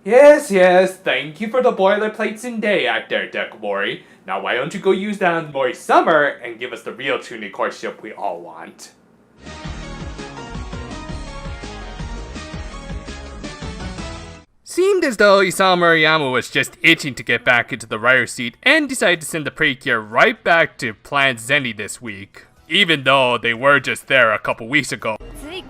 Yes, yes, thank you for the boilerplates and day act there, Dekamori. Now why don't you go use that on Mori Summer and give us the real tuning courtship we all want. Seemed as though Isamu Murayama was just itching to get back into the writer's seat and decided to send the Precure right back to Plan Zenny this week. Even though they were just there a couple weeks ago. Thank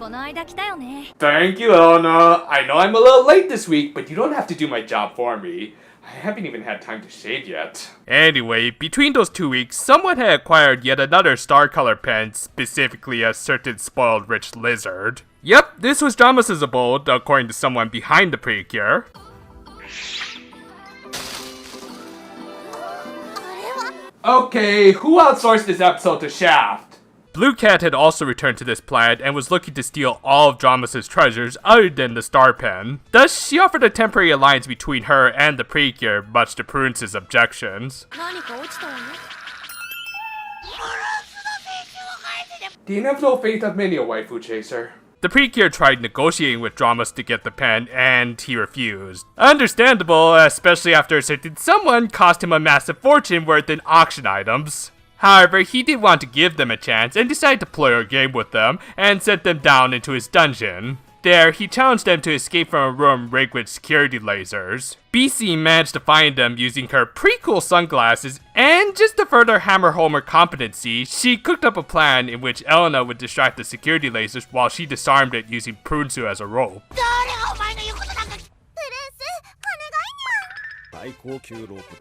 you, Elena. I know I'm a little late this week, but you don't have to do my job for me. I haven't even had time to shave yet. Anyway, between those 2 weeks, someone had acquired yet another star color pen, specifically a certain spoiled rich lizard. Yep, this was Dramas' abode, according to someone behind the Precure. Okay, who outsourced this episode to Shaft? Blue Cat had also returned to this planet and was looking to steal all of Dramas' treasures other than the star pen. Thus, she offered a temporary alliance between her and the Precure, much to Prudence's objections. Do you have no faith of many, a waifu chaser? The Precure tried negotiating with Dramas to get the pen, and he refused. Understandable, especially after a certain someone cost him a massive fortune worth in auction items. However, he did want to give them a chance and decided to play a game with them and sent them down into his dungeon. There, he challenged them to escape from a room rigged with security lasers. BC managed to find them using her pre-cool sunglasses, and just to further hammer home her competency, she cooked up a plan in which Elena would distract the security lasers while she disarmed it using Prunsu as a rope.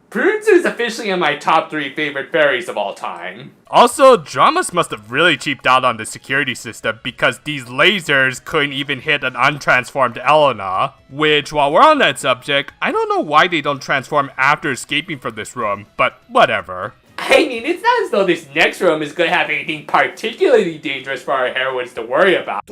Prunsu is officially in my top 3 favorite fairies of all time. Also, Dramas must have really cheaped out on the security system because these lasers couldn't even hit an untransformed Elena. Which, while we're on that subject, I don't know why they don't transform after escaping from this room, but whatever. I mean, it's not as though this next room is gonna have anything particularly dangerous for our heroines to worry about.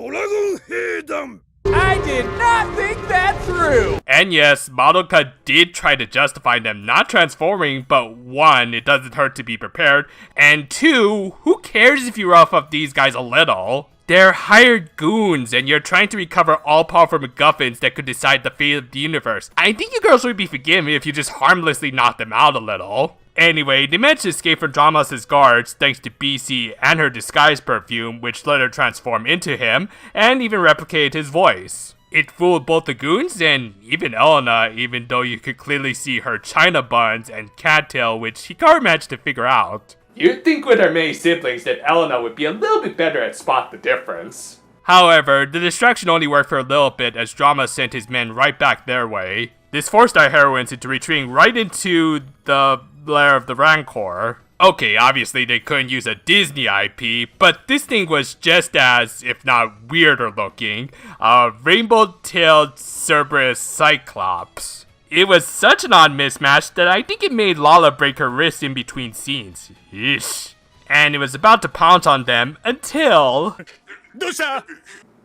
I did not think that through! And yes, Madoka did try to justify them not transforming, but 1, it doesn't hurt to be prepared, and 2, who cares if you rough up these guys a little? They're hired goons, and you're trying to recover all-powerful MacGuffins that could decide the fate of the universe. I think you girls would be forgiven if you just harmlessly knock them out a little. Anyway, they managed to escape from Dramas' guards thanks to BC and her disguise perfume, which let her transform into him, and even replicate his voice. It fooled both the goons and even Elena, even though you could clearly see her china buns and cattail, which Hikaru managed to figure out. You'd think with her many siblings that Elena would be a little bit better at spot the difference. However, the distraction only worked for a little bit as Drama sent his men right back their way. This forced our heroines into retreating right into the lair of the Rancor. Okay, obviously they couldn't use a Disney IP, but this thing was just as, if not weirder looking, a rainbow-tailed Cerberus Cyclops. It was such an odd mismatch that I think it made Lala break her wrist in between scenes. Yeesh. And it was about to pounce on them until...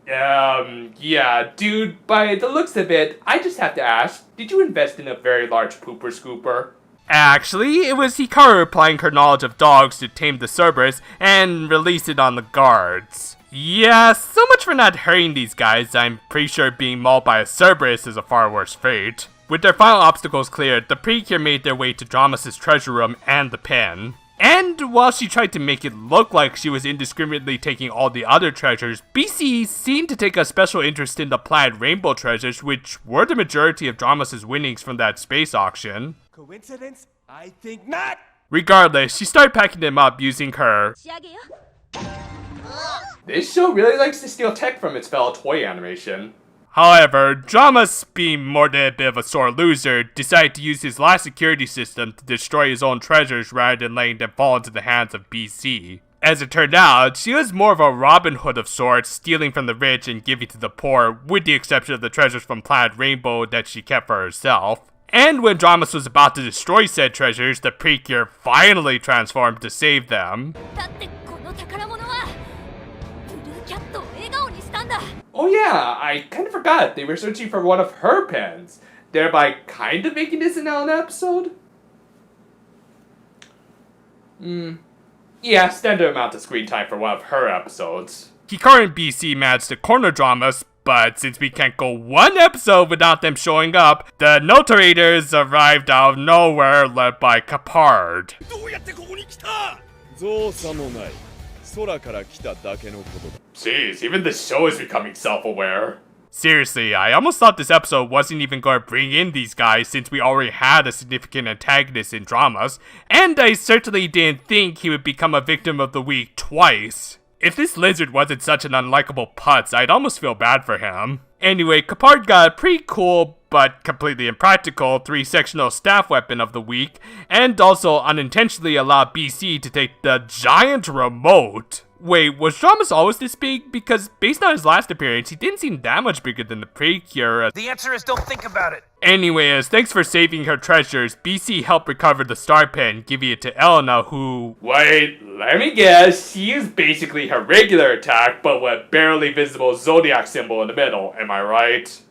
yeah, dude, by the looks of it, I just have to ask, did you invest in a very large pooper scooper? Actually, it was Hikaru applying her knowledge of dogs to tame the Cerberus and release it on the guards. Yeah, so much for not hurting these guys. I'm pretty sure being mauled by a Cerberus is a far worse fate. With their final obstacles cleared, the Precure made their way to Dramas' treasure room and the pen. And while she tried to make it look like she was indiscriminately taking all the other treasures, BC seemed to take a special interest in the plaid rainbow treasures, which were the majority of Dramas' winnings from that space auction. Coincidence? I think not! Regardless, she started packing them up using her... This show really likes to steal tech from its fellow toy animation. However, Dramas, being more than a bit of a sore loser, decided to use his last security system to destroy his own treasures rather than letting them fall into the hands of BC. As it turned out, she was more of a Robin Hood of sorts, stealing from the rich and giving to the poor, with the exception of the treasures from Planet Rainbow that she kept for herself. And when Dramas was about to destroy said treasures, the Precure finally transformed to save them. Oh yeah, I kind of forgot they were searching for one of her pens, thereby kind of making this an Elena episode? Yeah, standard amount of screen time for one of her episodes. Hikaru and BC managed to corner dramas, but since we can't go one episode without them showing up, the notarators arrived out of nowhere led by Capard. Jeez, even the show is becoming self-aware. Seriously, I almost thought this episode wasn't even going to bring in these guys since we already had a significant antagonist in dramas, and I certainly didn't think he would become a victim of the week twice. If this lizard wasn't such an unlikable putz, I'd almost feel bad for him. Anyway, Capard got a pretty cool, but completely impractical 3-sectional staff weapon of the week, and also unintentionally allowed BC to take the giant remote. Wait, was Dramas always this big? Because based on his last appearance, he didn't seem that much bigger than the Precure. The answer is don't think about it. Anyways, thanks for saving her treasures. BC helped recover the star pen, giving it to Elena, who... Wait, let me guess. She used basically her regular attack, but with barely visible zodiac symbol in the middle. Am I right?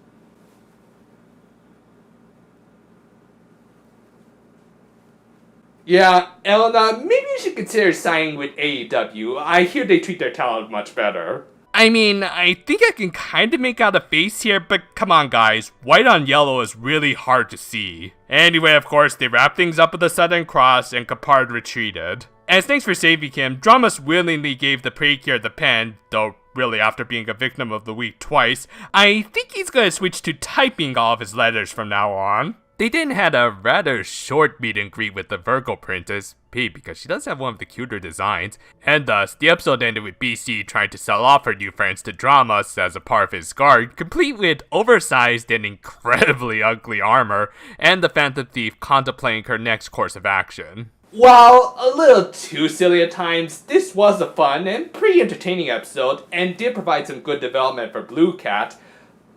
Yeah, Elena, maybe you should consider signing with AEW. I hear they treat their talent much better. I mean, I think I can kind of make out a face here, but come on guys, white on yellow is really hard to see. Anyway, of course, they wrapped things up with a Southern Cross and Capard retreated. As thanks for saving him, Dramas willingly gave the Precure the pen, though really after being a victim of the week twice, I think he's gonna switch to typing all of his letters from now on. They then had a rather short meet and greet with the Virgo Princess, P, because she does have one of the cuter designs, and thus, the episode ended with BC trying to sell off her new friends to Dramas as a part of his guard, complete with oversized and incredibly ugly armor, and the Phantom Thief contemplating her next course of action. While a little too silly at times, this was a fun and pretty entertaining episode, and did provide some good development for Blue Cat,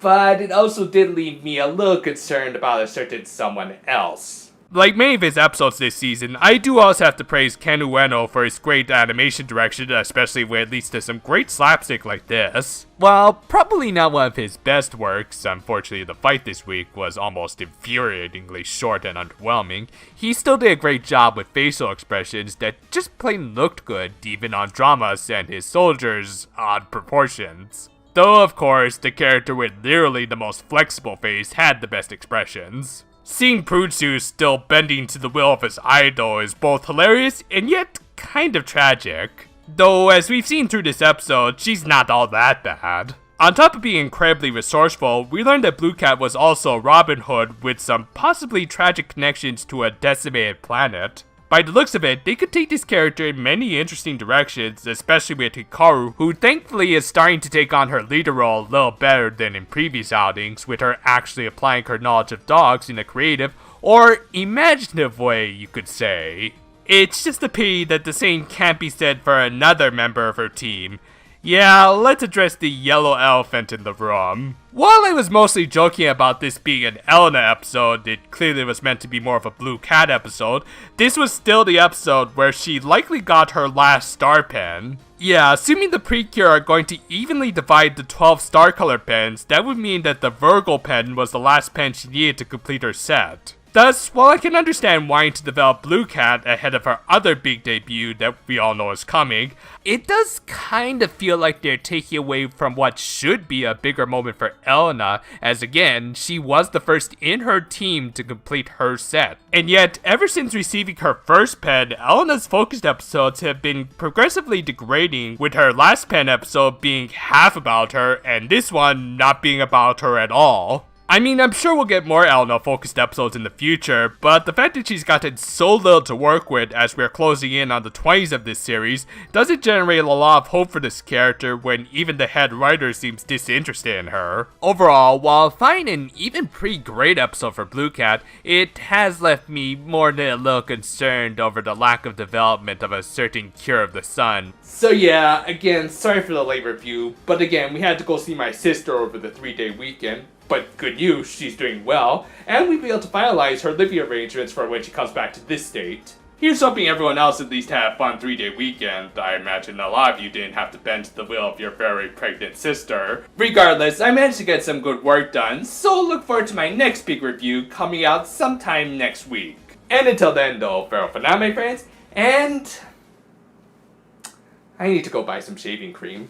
but it also did leave me a little concerned about a certain someone else. Like many of his episodes this season, I do also have to praise Ken Ueno for his great animation direction, especially when it leads to some great slapstick like this. While probably not one of his best works, unfortunately the fight this week was almost infuriatingly short and underwhelming, he still did a great job with facial expressions that just plain looked good even on Dramas and his soldiers' odd proportions. Though, of course, the character with literally the most flexible face had the best expressions. Seeing Prutsu still bending to the will of his idol is both hilarious and yet kind of tragic. Though, as we've seen through this episode, she's not all that bad. On top of being incredibly resourceful, we learned that Blue Cat was also Robin Hood with some possibly tragic connections to a decimated planet. By the looks of it, they could take this character in many interesting directions, especially with Hikaru, who thankfully is starting to take on her leader role a little better than in previous outings, with her actually applying her knowledge of dogs in a creative, or imaginative way, you could say. It's just a pity that the same can't be said for another member of her team. Yeah, let's address the yellow elephant in the room. While I was mostly joking about this being an Elena episode, it clearly was meant to be more of a Blue Cat episode, this was still the episode where she likely got her last star pen. Yeah, assuming the Precure are going to evenly divide the 12 star color pens, that would mean that the Virgo pen was the last pen she needed to complete her set. Thus, while I can understand wanting to develop Blue Cat ahead of her other big debut that we all know is coming, it does kind of feel like they're taking away from what should be a bigger moment for Elena, as again, she was the first in her team to complete her set. And yet, ever since receiving her first pen, Elena's focused episodes have been progressively degrading, with her last pen episode being half about her, and this one not being about her at all. I mean, I'm sure we'll get more Elena-focused episodes in the future, but the fact that she's gotten so little to work with as we're closing in on the 20s of this series doesn't generate a lot of hope for this character when even the head writer seems disinterested in her. Overall, while fine and even pretty great episode for Blue Cat, it has left me more than a little concerned over the lack of development of a certain Cure of the Sun. So yeah, again, sorry for the late review, but again, we had to go see my sister over the 3-day weekend. But good news, she's doing well, and we'll be able to finalize her living arrangements for when she comes back to this state. Here's hoping everyone else at least had a fun 3-day weekend. I imagine a lot of you didn't have to bend to the will of your very pregnant sister. Regardless, I managed to get some good work done, so look forward to my next big review coming out sometime next week. And until then though, farewell for now my friends, and I need to go buy some shaving cream.